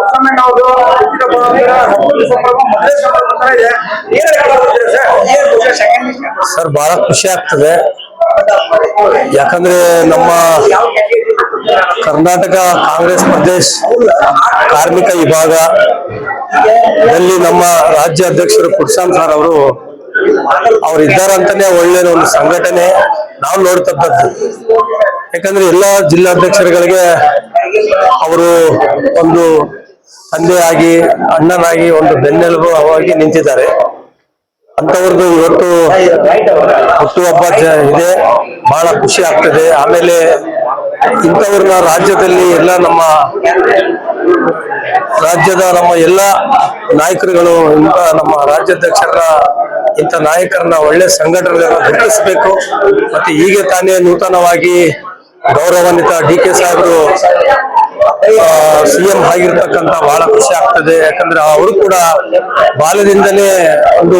ಬಸವಣ್ಣ ಅವರು ಸರ್ ಬಹಳ ಖುಷಿ ಆಗ್ತದೆ. ಯಾಕಂದ್ರೆ ನಮ್ಮ ಕರ್ನಾಟಕ ಕಾಂಗ್ರೆಸ್ ಪ್ರದೇಶ ಕಾರ್ಮಿಕ ವಿಭಾಗದಲ್ಲಿ ನಮ್ಮ ರಾಜ್ಯ ಅಧ್ಯಕ್ಷರು ಪುರುಷಾಂತ್ ಸರ್ ಅವ್ರು ಇದ್ದಾರಂತಾನೆ ಒಳ್ಳೆ ಒಂದು ಸಂಘಟನೆ ನಾವು ನೋಡ್ತಕ್ಕಂಥದ್ದು. ಯಾಕಂದ್ರೆ ಎಲ್ಲಾ ಜಿಲ್ಲಾಧ್ಯಕ್ಷರುಗಳಿಗೆ ಅವರು ಒಂದು ತಂದೆಯಾಗಿ ಅಣ್ಣನಾಗಿ ಒಂದು ಬೆನ್ನೆಲುಬು ಆಗಿ ನಿಂತಿದ್ದಾರೆ. ಅಂತವ್ರದ್ದು ಇವತ್ತು ಹುಟ್ಟುಹಬ್ಬ ಇದೆ, ಬಹಳ ಖುಷಿ ಆಗ್ತದೆ. ಆಮೇಲೆ ಇಂಥವ್ರನ್ನ ರಾಜ್ಯದಲ್ಲಿ ಎಲ್ಲ ನಮ್ಮ ಎಲ್ಲ ನಾಯಕರುಗಳು ನಮ್ಮ ರಾಜ್ಯಾಧ್ಯಕ್ಷರ ಇಂಥ ನಾಯಕರನ್ನ ಒಳ್ಳೆ ಸಂಘಟನೆಗಳನ್ನ ಗುರುತಿಸಬೇಕು. ಮತ್ತೆ ಹೀಗೆ ತಾನೇ ನೂತನವಾಗಿ ಗೌರವಾನ್ವಿತ DK ಸಾಹೇಬರು CM ಆಗಿರ್ತಕ್ಕಂಥ ಬಹಳ ಖುಷಿ ಆಗ್ತದೆ. ಯಾಕಂದ್ರೆ ಅವರು ಕೂಡ ಬಾಲ್ಯದಿಂದಲೇ ಒಂದು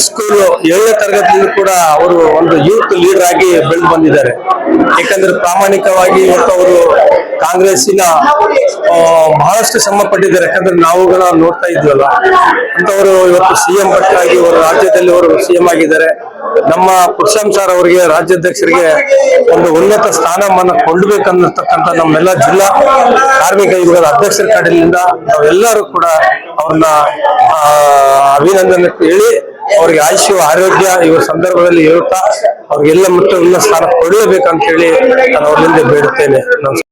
ಸ್ಕೂಲ್ 7ನೇ ತರಗತಿಯಿಂದ ಕೂಡ ಅವರು ಒಂದು ಯೂತ್ ಲೀಡರ್ ಆಗಿ ಬೆಳೆದು ಬಂದಿದ್ದಾರೆ. ಯಾಕಂದ್ರೆ ಪ್ರಾಮಾಣಿಕವಾಗಿ ಇವತ್ತು ಅವರು ಕಾಂಗ್ರೆಸ್ಸಿನ ಬಹಳಷ್ಟು ಶ್ರಮ ಪಟ್ಟಿದ್ದಾರೆ. ಯಾಕಂದ್ರೆ ನಾವುಗಳ ನೋಡ್ತಾ ಇದ್ವಲ್ಲ, ಅಂತವರು ಇವತ್ತು CM ಪಟ್ಟಾಗಿ ಅವರು ರಾಜ್ಯದಲ್ಲಿ ಅವರು CM ಆಗಿದ್ದಾರೆ. ನಮ್ಮ ಪುರುಷಾಂತ್ ಸರ್ ಅವರಿಗೆ ರಾಜ್ಯಾಧ್ಯಕ್ಷರಿಗೆ ಒಂದು ಉನ್ನತ ಸ್ಥಾನಮಾನ ಕೊಡ್ಬೇಕನ್ನತಕ್ಕಂಥ ನಮ್ಮೆಲ್ಲ ಜಿಲ್ಲಾ ಕಾರ್ಮಿಕ ವಿಭಾಗದ ಅಧ್ಯಕ್ಷರ ಕಡೆಯಿಂದ ನಾವೆಲ್ಲರೂ ಕೂಡ ಅವ್ರನ್ನ ಅಭಿನಂದನೆ ಹೇಳಿ ಅವ್ರಿಗೆ ಆಯುಷ್ಯ ಆರೋಗ್ಯ ಇವ ಸಂದರ್ಭದಲ್ಲಿ ಹೇಳುತ್ತಾ ಅವ್ರಿಗೆಲ್ಲ ಮತ್ತೆ ಉನ್ನತ ಸ್ಥಾನ ಕೊಡಲೇಬೇಕಂತ ಹೇಳಿ ನಾನು ಅವ್ರಿಂದ ಬೇಡುತ್ತೇನೆ.